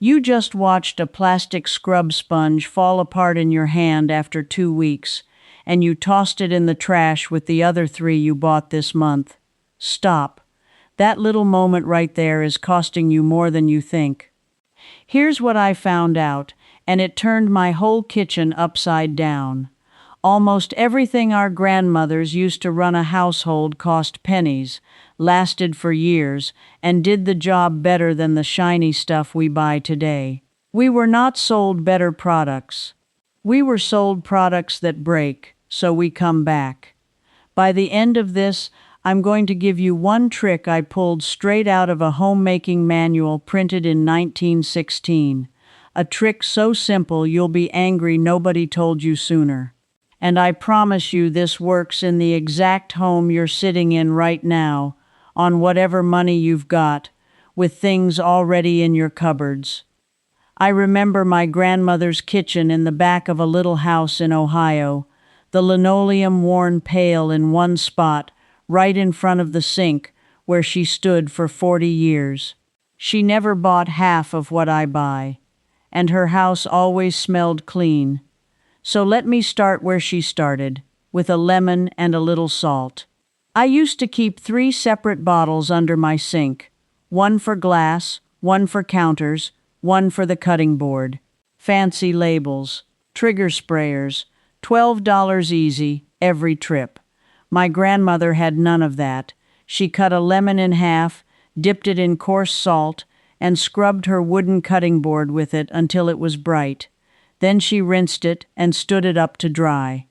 You just watched a plastic scrub sponge fall apart in your hand after 2 weeks, and you tossed it in the trash with the other 3 you bought this month. Stop. That little moment right there is costing you more than you think. Here's what I found out, and it turned my whole kitchen upside down. Almost everything our grandmothers used to run a household cost pennies, lasted for years, and did the job better than the shiny stuff we buy today. We were not sold better products. We were sold products that break, so we come back. By the end of this, I'm going to give you one trick I pulled straight out of a homemaking manual printed in 1916. A trick so simple you'll be angry nobody told you sooner. And I promise you this works in the exact home you're sitting in right now, on whatever money you've got, with things already in your cupboards. I remember my grandmother's kitchen in the back of a little house in Ohio, the linoleum worn pale in one spot, right in front of the sink, where she stood for 40 years. She never bought half of what I buy, and her house always smelled clean. So let me start where she started, with a lemon and a little salt. I used to keep 3 separate bottles under my sink, one for glass, one for counters, one for the cutting board. Fancy labels, trigger sprayers, $12 easy, every trip. My grandmother had none of that. She cut a lemon in half, dipped it in coarse salt, and scrubbed her wooden cutting board with it until it was bright. Then she rinsed it and stood it up to dry.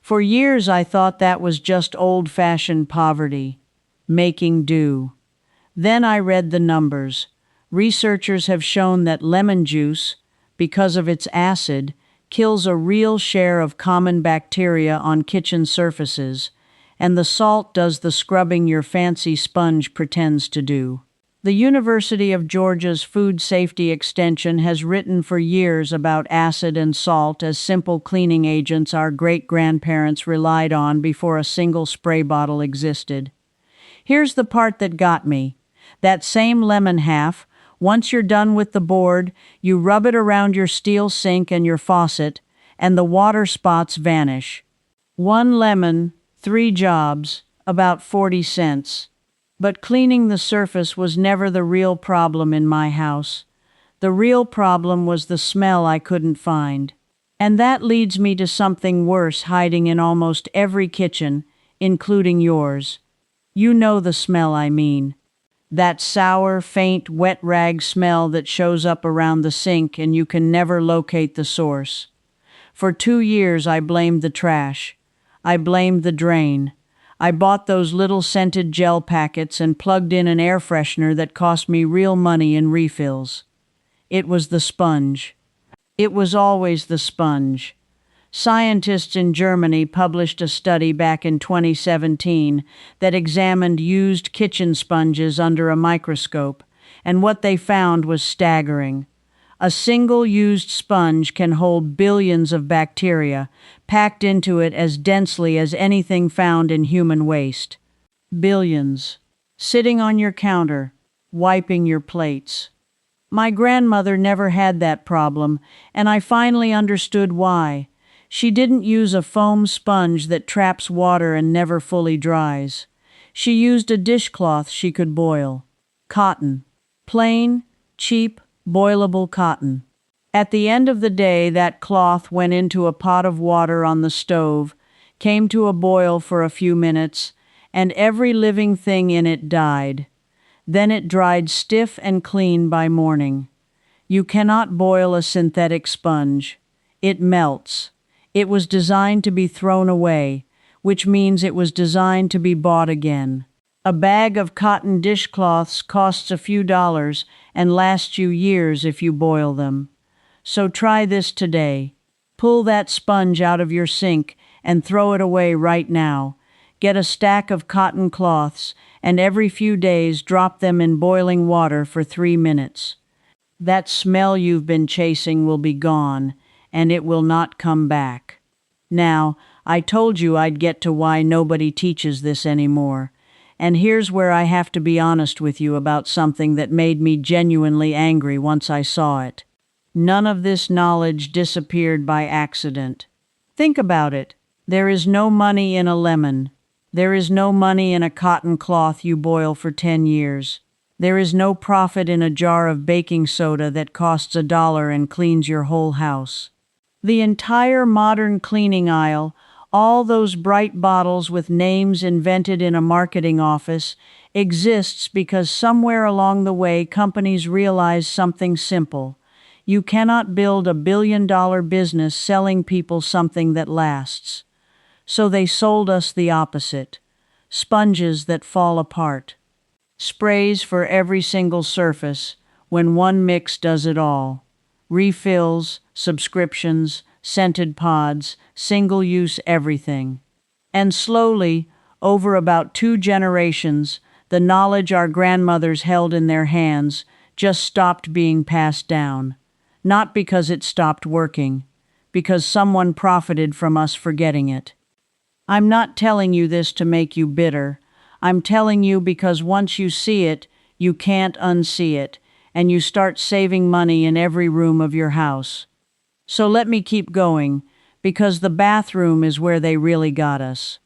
For years I thought that was just old-fashioned poverty, making do. Then I read the numbers. Researchers have shown that lemon juice, because of its acid, kills a real share of common bacteria on kitchen surfaces, and the salt does the scrubbing your fancy sponge pretends to do. The University of Georgia's Food Safety Extension has written for years about acid and salt as simple cleaning agents our great-grandparents relied on before a single spray bottle existed. Here's the part that got me. That same lemon half, once you're done with the board, you rub it around your steel sink and your faucet, and the water spots vanish. 1 lemon, 3 jobs, about 40 cents. But cleaning the surface was never the real problem in my house. The real problem was the smell I couldn't find. And that leads me to something worse hiding in almost every kitchen, including yours. You know the smell I mean. That sour, faint, wet rag smell that shows up around the sink and you can never locate the source. For 2 years I blamed the trash. I blamed the drain. I bought those little scented gel packets and plugged in an air freshener that cost me real money in refills. It was the sponge. It was always the sponge. Scientists in Germany published a study back in 2017 that examined used kitchen sponges under a microscope, and what they found was staggering. A single used sponge can hold billions of bacteria, packed into it as densely as anything found in human waste. Billions. Sitting on your counter, wiping your plates. My grandmother never had that problem, and I finally understood why. She didn't use a foam sponge that traps water and never fully dries. She used a dishcloth she could boil. Cotton. Plain, cheap, boilable cotton. At the end of the day, that cloth went into a pot of water on the stove, came to a boil for a few minutes, and every living thing in it died. Then it dried stiff and clean by morning. You cannot boil a synthetic sponge. It melts. It was designed to be thrown away, which means it was designed to be bought again. A bag of cotton dishcloths costs a few dollars and lasts you years if you boil them. So try this today. Pull that sponge out of your sink and throw it away right now. Get a stack of cotton cloths and every few days drop them in boiling water for 3 minutes. That smell you've been chasing will be gone, and it will not come back. Now, I told you I'd get to why nobody teaches this anymore. And here's where I have to be honest with you about something that made me genuinely angry once I saw it. None of this knowledge disappeared by accident. Think about it. There is no money in a lemon. There is no money in a cotton cloth you boil for 10 years. There is no profit in a jar of baking soda that costs $1 and cleans your whole house. The entire modern cleaning aisle, all those bright bottles with names invented in a marketing office, exists because somewhere along the way companies realized something simple. You cannot build a billion-dollar business selling people something that lasts. So they sold us the opposite: sponges that fall apart. Sprays for every single surface, when one mix does it all. Refills, subscriptions, scented pods, single-use everything. And slowly, over about 2 generations, the knowledge our grandmothers held in their hands just stopped being passed down. Not because it stopped working, because someone profited from us forgetting it. I'm not telling you this to make you bitter. I'm telling you because once you see it, you can't unsee it, and you start saving money in every room of your house. So let me keep going, because the bathroom is where they really got us.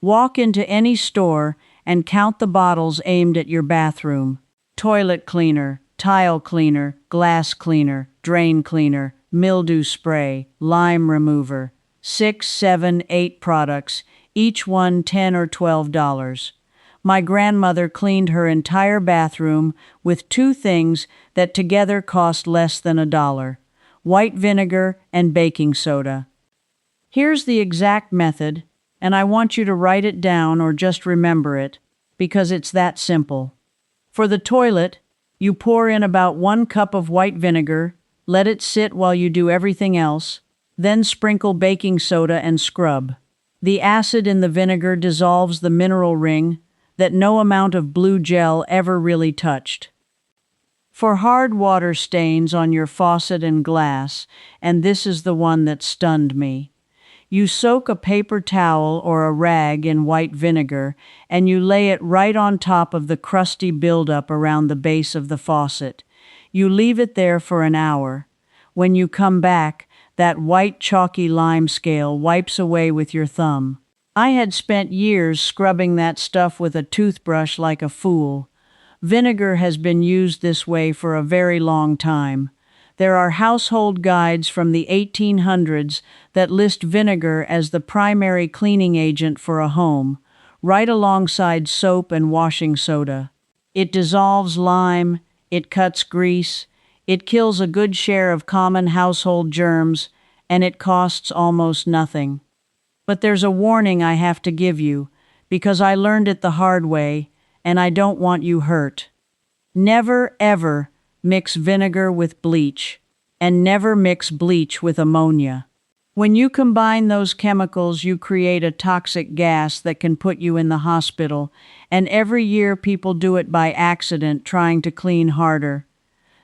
Walk into any store and count the bottles aimed at your bathroom. Toilet cleaner, tile cleaner, glass cleaner, drain cleaner, mildew spray, lime remover. 6, 7, 8 products, each one $10 or $12. My grandmother cleaned her entire bathroom with 2 things that together cost less than $1: white vinegar and baking soda. Here's the exact method, and I want you to write it down or just remember it, because it's that simple. For the toilet, you pour in about 1 cup of white vinegar, let it sit while you do everything else, then sprinkle baking soda and scrub. The acid in the vinegar dissolves the mineral ring that no amount of blue gel ever really touched. For hard water stains on your faucet and glass, and this is the one that stunned me, you soak a paper towel or a rag in white vinegar and you lay it right on top of the crusty buildup around the base of the faucet. You leave it there for an hour. When you come back, that white chalky lime scale wipes away with your thumb. I had spent years scrubbing that stuff with a toothbrush like a fool. Vinegar has been used this way for a very long time. There are household guides from the 1800s that list vinegar as the primary cleaning agent for a home, right alongside soap and washing soda. It dissolves lime, it cuts grease, it kills a good share of common household germs, and it costs almost nothing. But there's a warning I have to give you, because I learned it the hard way, and I don't want you hurt. Never, ever mix vinegar with bleach, and never mix bleach with ammonia. When you combine those chemicals, you create a toxic gas that can put you in the hospital, and every year people do it by accident trying to clean harder.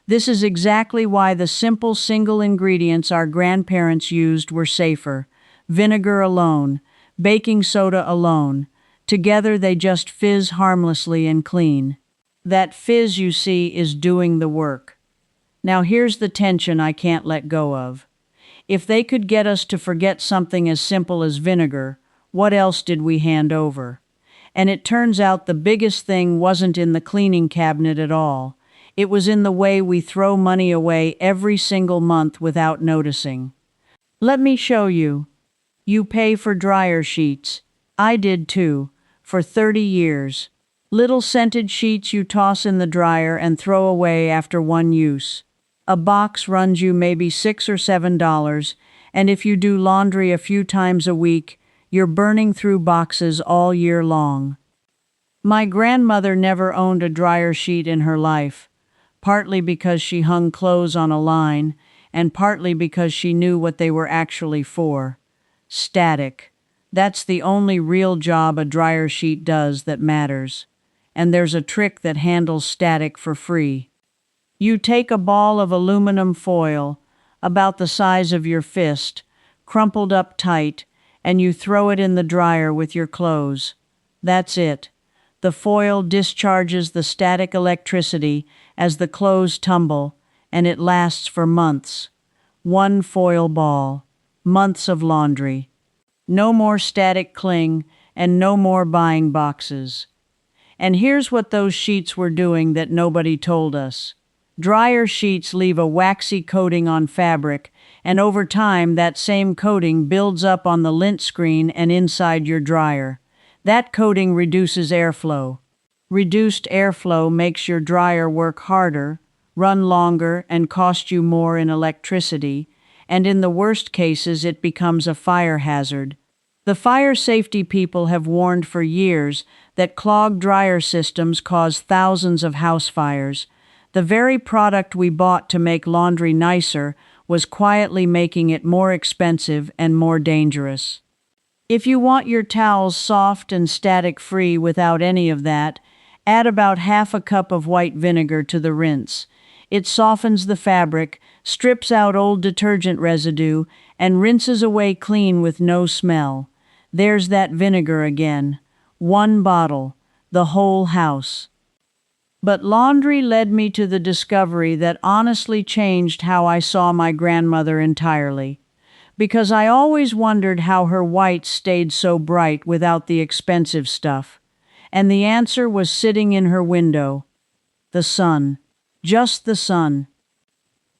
This is exactly why the simple single ingredients our grandparents used were safer. Vinegar alone, baking soda alone. Together they just fizz harmlessly and clean. That fizz, you see, is doing the work. Now here's the tension I can't let go of. If they could get us to forget something as simple as vinegar, what else did we hand over? And it turns out the biggest thing wasn't in the cleaning cabinet at all. It was in the way we throw money away every single month without noticing. Let me show you. You pay for dryer sheets. I did too, for 30 years. Little scented sheets you toss in the dryer and throw away after one use. A box runs you maybe $6 or $7, and if you do laundry a few times a week, you're burning through boxes all year long. My grandmother never owned a dryer sheet in her life, partly because she hung clothes on a line, and partly because she knew what they were actually for. Static. That's the only real job a dryer sheet does that matters. And there's a trick that handles static for free. You take a ball of aluminum foil, about the size of your fist, crumpled up tight, and you throw it in the dryer with your clothes. That's it. The foil discharges the static electricity as the clothes tumble, and it lasts for months. One foil ball, months of laundry. No more static cling, and no more buying boxes. And here's what those sheets were doing that nobody told us. Dryer sheets leave a waxy coating on fabric, and over time that same coating builds up on the lint screen and inside your dryer. That coating reduces airflow. Reduced airflow makes your dryer work harder, run longer, and cost you more in electricity, and in the worst cases it becomes a fire hazard. The fire safety people have warned for years that clogged dryer systems cause thousands of house fires. The very product we bought to make laundry nicer was quietly making it more expensive and more dangerous. If you want your towels soft and static-free without any of that, add about half a cup of white vinegar to the rinse. It softens the fabric, strips out old detergent residue, and rinses away clean with no smell. There's that vinegar again. One bottle, the whole house. But laundry led me to the discovery that honestly changed how I saw my grandmother entirely. Because I always wondered how her whites stayed so bright without the expensive stuff. And the answer was sitting in her window. The sun. Just the sun.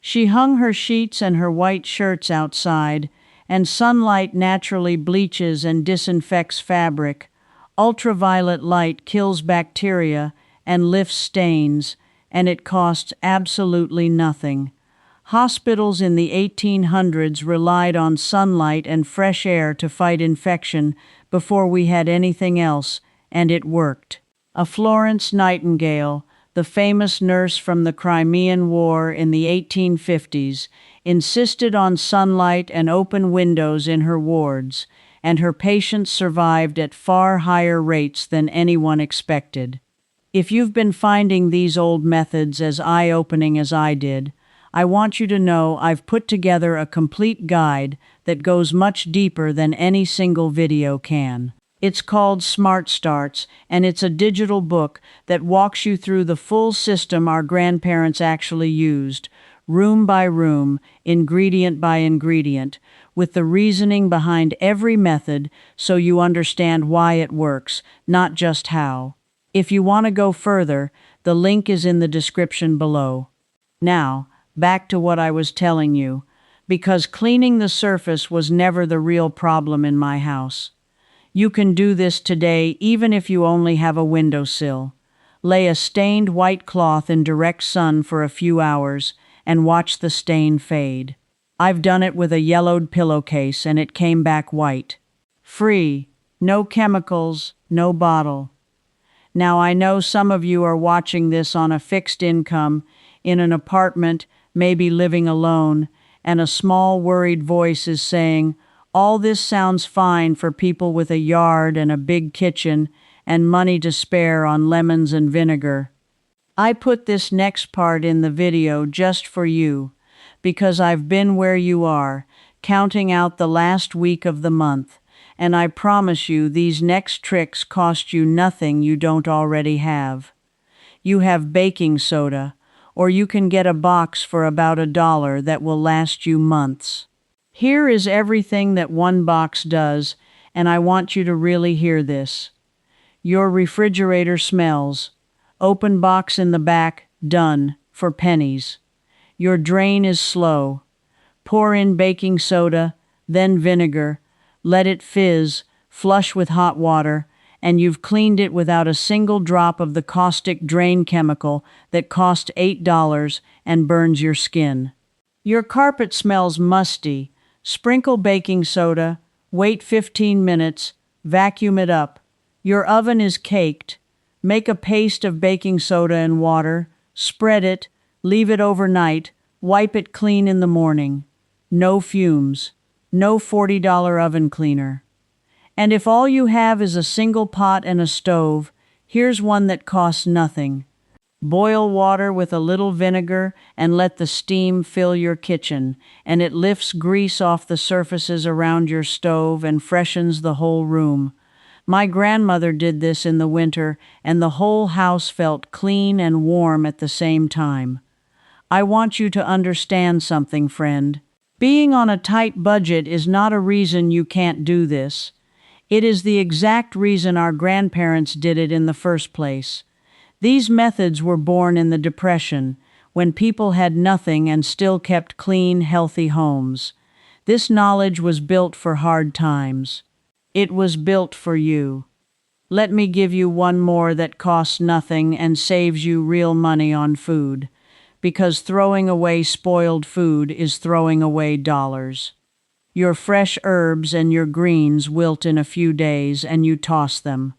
She hung her sheets and her white shirts outside, and sunlight naturally bleaches and disinfects fabric. Ultraviolet light kills bacteria and lifts stains, and it costs absolutely nothing. Hospitals in the 1800s relied on sunlight and fresh air to fight infection before we had anything else, and it worked. A Florence Nightingale, the famous nurse from the Crimean War in the 1850s, insisted on sunlight and open windows in her wards, and her patients survived at far higher rates than anyone expected. If you've been finding these old methods as eye-opening as I did, I want you to know I've put together a complete guide that goes much deeper than any single video can. It's called Smart Starts, and it's a digital book that walks you through the full system our grandparents actually used, room by room, ingredient by ingredient, with the reasoning behind every method so you understand why it works, not just how. If you want to go further, the link is in the description below. Now, back to what I was telling you, because cleaning the surface was never the real problem in my house. You can do this today even if you only have a windowsill. Lay a stained white cloth in direct sun for a few hours and watch the stain fade. I've done it with a yellowed pillowcase and it came back white. Free, no chemicals, no bottle. Now I know some of you are watching this on a fixed income, in an apartment, maybe living alone, and a small worried voice is saying, all this sounds fine for people with a yard and a big kitchen and money to spare on lemons and vinegar. I put this next part in the video just for you, because I've been where you are, counting out the last week of the month, and I promise you these next tricks cost you nothing you don't already have. You have baking soda, or you can get a box for about $1 that will last you months. Here is everything that one box does, and I want you to really hear this. Your refrigerator smells. Open box in the back, done, for pennies. Your drain is slow. Pour in baking soda, then vinegar, let it fizz, flush with hot water, and you've cleaned it without a single drop of the caustic drain chemical that cost $8 and burns your skin. Your carpet smells musty. Sprinkle baking soda, wait 15 minutes, vacuum it up. Your oven is caked. Make a paste of baking soda and water, spread it, leave it overnight, wipe it clean in the morning. No fumes. No $40 oven cleaner. And if all you have is a single pot and a stove, here's one that costs nothing. Boil water with a little vinegar and let the steam fill your kitchen, and it lifts grease off the surfaces around your stove and freshens the whole room. My grandmother did this in the winter, and the whole house felt clean and warm at the same time. I want you to understand something, friend. Being on a tight budget is not a reason you can't do this. It is the exact reason our grandparents did it in the first place. These methods were born in the Depression, when people had nothing and still kept clean, healthy homes. This knowledge was built for hard times. It was built for you. Let me give you one more that costs nothing and saves you real money on food, because throwing away spoiled food is throwing away dollars. Your fresh herbs and your greens wilt in a few days, and you toss them.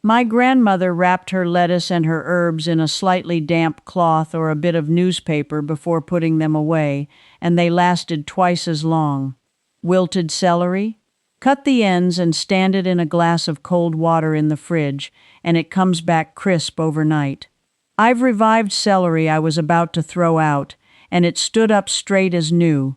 My grandmother wrapped her lettuce and her herbs in a slightly damp cloth or a bit of newspaper before putting them away, and they lasted twice as long. Wilted celery? Cut the ends and stand it in a glass of cold water in the fridge, and it comes back crisp overnight. I've revived celery I was about to throw out, and it stood up straight as new.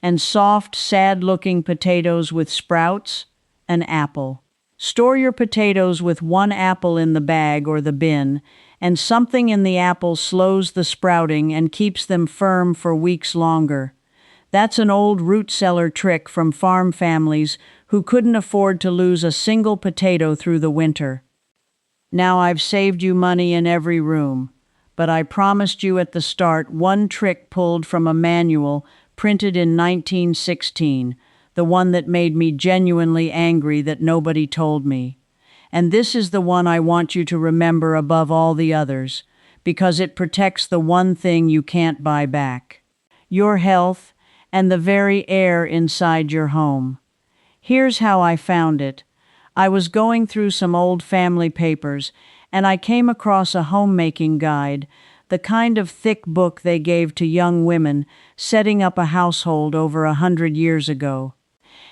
And soft, sad-looking potatoes with sprouts? An apple. Store your potatoes with one apple in the bag or the bin, and something in the apple slows the sprouting and keeps them firm for weeks longer. That's an old root cellar trick from farm families who couldn't afford to lose a single potato through the winter. Now I've saved you money in every room, but I promised you at the start one trick pulled from a manual printed in 1916, the one that made me genuinely angry that nobody told me. And this is the one I want you to remember above all the others, because it protects the one thing you can't buy back: your health and the very air inside your home. Here's how I found it. I was going through some old family papers, and I came across a homemaking guide, the kind of thick book they gave to young women setting up a household over 100 years ago.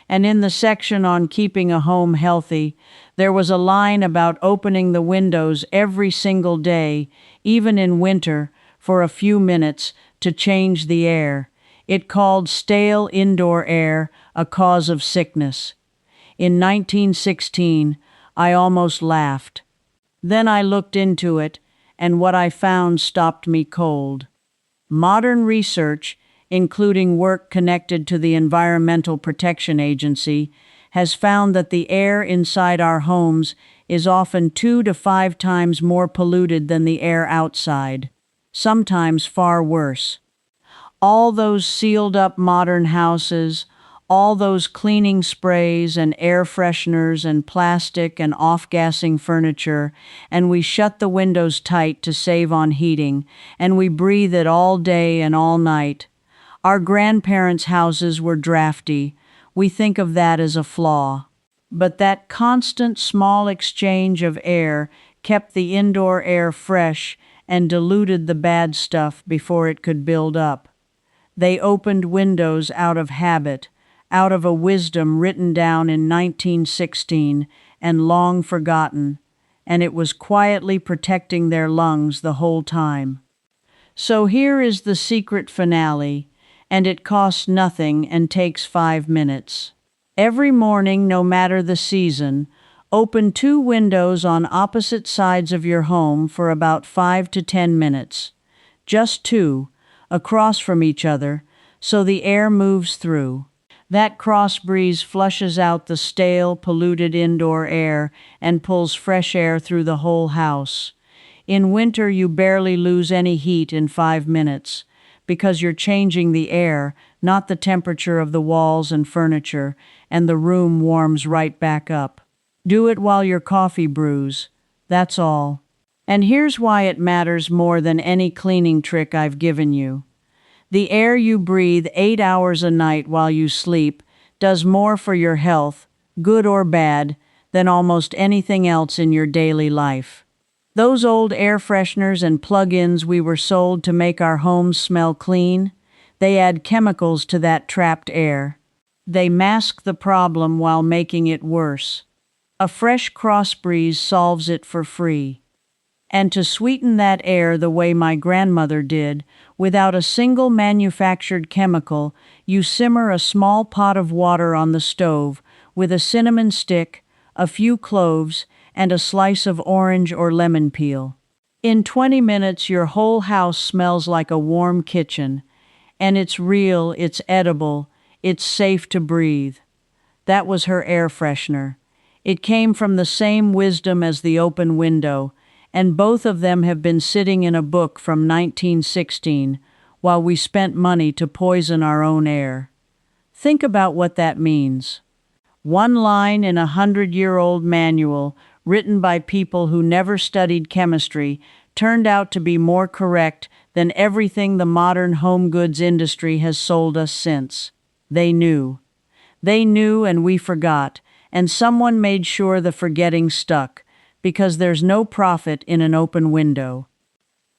And in the section on keeping a home healthy, there was a line about opening the windows every single day, even in winter, for a few minutes to change the air. It called stale indoor air a cause of sickness. In 1916, I almost laughed. Then I looked into it, and what I found stopped me cold. Modern research, including work connected to the Environmental Protection Agency, has found that the air inside our homes is often 2 to 5 times more polluted than the air outside, sometimes far worse. All those sealed-up modern houses, all those cleaning sprays and air fresheners and plastic and off-gassing furniture, and we shut the windows tight to save on heating, and we breathe it all day and all night. Our grandparents' houses were drafty. We think of that as a flaw. But that constant small exchange of air kept the indoor air fresh and diluted the bad stuff before it could build up. They opened windows out of habit, out of a wisdom written down in 1916 and long forgotten, and it was quietly protecting their lungs the whole time. So here is the secret finale, and it costs nothing and takes 5 minutes. Every morning, no matter the season, open 2 windows on opposite sides of your home for about 5 to 10 minutes. Just 2, across from each other, so the air moves through. That cross breeze flushes out the stale, polluted indoor air and pulls fresh air through the whole house. In winter, you barely lose any heat in 5 minutes, because you're changing the air, not the temperature of the walls and furniture, and the room warms right back up. Do it while your coffee brews. That's all. And here's why it matters more than any cleaning trick I've given you. The air you breathe 8 hours a night while you sleep does more for your health, good or bad, than almost anything else in your daily life. Those old air fresheners and plug-ins we were sold to make our homes smell clean, they add chemicals to that trapped air. They mask the problem while making it worse. A fresh cross breeze solves it for free. And to sweeten that air the way my grandmother did, without a single manufactured chemical, you simmer a small pot of water on the stove with a cinnamon stick, a few cloves, and a slice of orange or lemon peel. In 20 minutes, your whole house smells like a warm kitchen, and it's real, it's edible, it's safe to breathe. That was her air freshener. It came from the same wisdom as the open window, and both of them have been sitting in a book from 1916 while we spent money to poison our own air. Think about what that means. One line in a 100-year-old manual written by people who never studied chemistry turned out to be more correct than everything the modern home goods industry has sold us since. They knew. They knew and we forgot, and someone made sure the forgetting stuck, because there's no profit in an open window.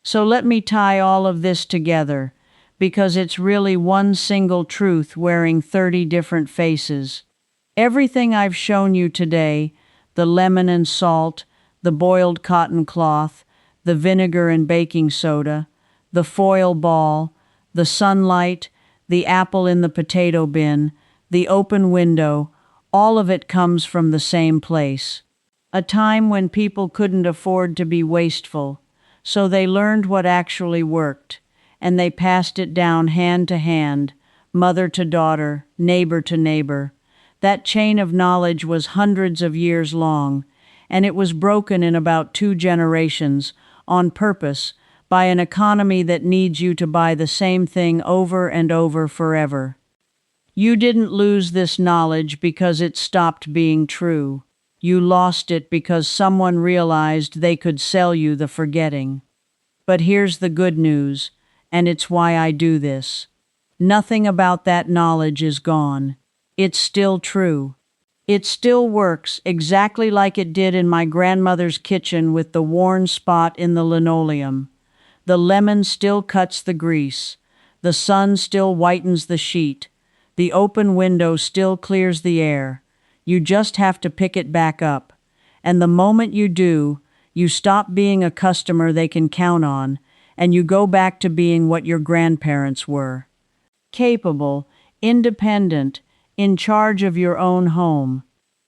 So let me tie all of this together, because it's really one single truth wearing 30 different faces. Everything I've shown you today, the lemon and salt, the boiled cotton cloth, the vinegar and baking soda, the foil ball, the sunlight, the apple in the potato bin, the open window, all of it comes from the same place. A time when people couldn't afford to be wasteful, so they learned what actually worked, and they passed it down hand to hand, mother to daughter, neighbor to neighbor. That chain of knowledge was hundreds of years long, and it was broken in about 2 generations, on purpose, by an economy that needs you to buy the same thing over and over forever. You didn't lose this knowledge because it stopped being true. You lost it because someone realized they could sell you the forgetting. But here's the good news, and it's why I do this. Nothing about that knowledge is gone. It's still true. It still works exactly like it did in my grandmother's kitchen with the worn spot in the linoleum. The lemon still cuts the grease. The sun still whitens the sheet. The open window still clears the air. You just have to pick it back up. And the moment you do, you stop being a customer they can count on, and you go back to being what your grandparents were. Capable, independent, in charge of your own home.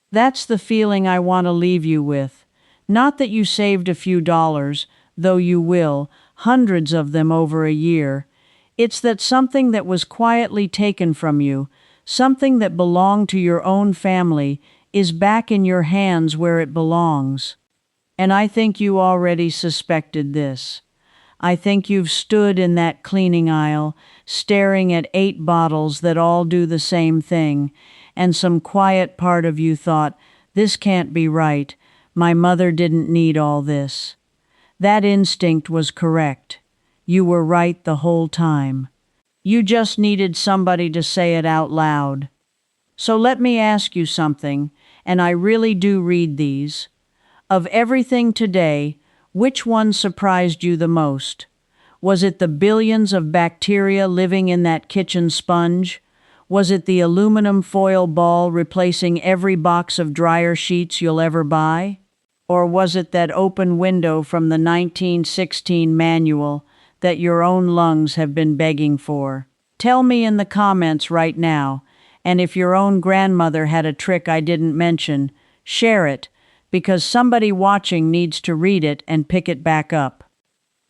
That's the feeling I want to leave you with. Not that you saved a few dollars, though you will, hundreds of them over a year. It's that something that was quietly taken from you, something that belonged to your own family, is back in your hands where it belongs. And I think you already suspected this. I think you've stood in that cleaning aisle, staring at 8 bottles that all do the same thing, and some quiet part of you thought, this can't be right, my mother didn't need all this. That instinct was correct. You were right the whole time. You just needed somebody to say it out loud. So let me ask you something, and I really do read these. Of everything today, which one surprised you the most? Was it the billions of bacteria living in that kitchen sponge? Was it the aluminum foil ball replacing every box of dryer sheets you'll ever buy? Or was it that open window from the 1916 manual that your own lungs have been begging for? Tell me in the comments right now, and if your own grandmother had a trick I didn't mention, share it, because somebody watching needs to read it and pick it back up.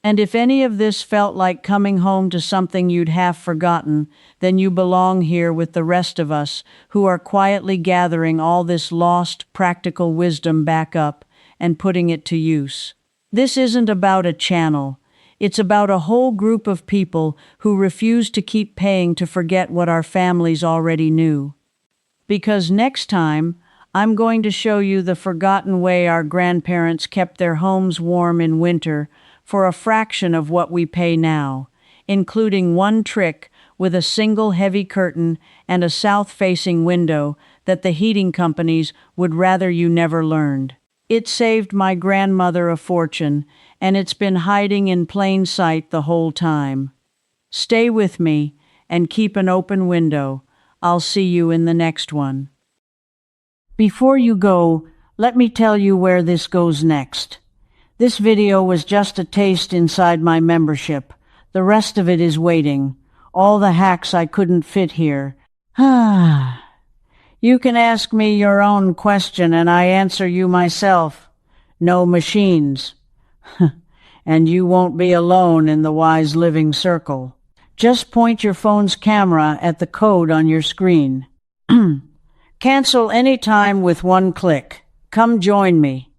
And if any of this felt like coming home to something you'd half forgotten, then you belong here with the rest of us who are quietly gathering all this lost practical wisdom back up and putting it to use. This isn't about a channel. It's about a whole group of people who refuse to keep paying to forget what our families already knew. Because next time, I'm going to show you the forgotten way our grandparents kept their homes warm in winter for a fraction of what we pay now, including one trick with a single heavy curtain and a south-facing window that the heating companies would rather you never learned. It saved my grandmother a fortune, and it's been hiding in plain sight the whole time. Stay with me and keep an open window. I'll see you in the next one. Before you go, let me tell you where this goes next. This video was just a taste inside my membership. The rest of it is waiting. All the hacks I couldn't fit here. You can ask me your own question and I answer you myself. No machines. And you won't be alone in the wise living circle. Just point your phone's camera at the code on your screen. Cancel any time with one click. Come join me.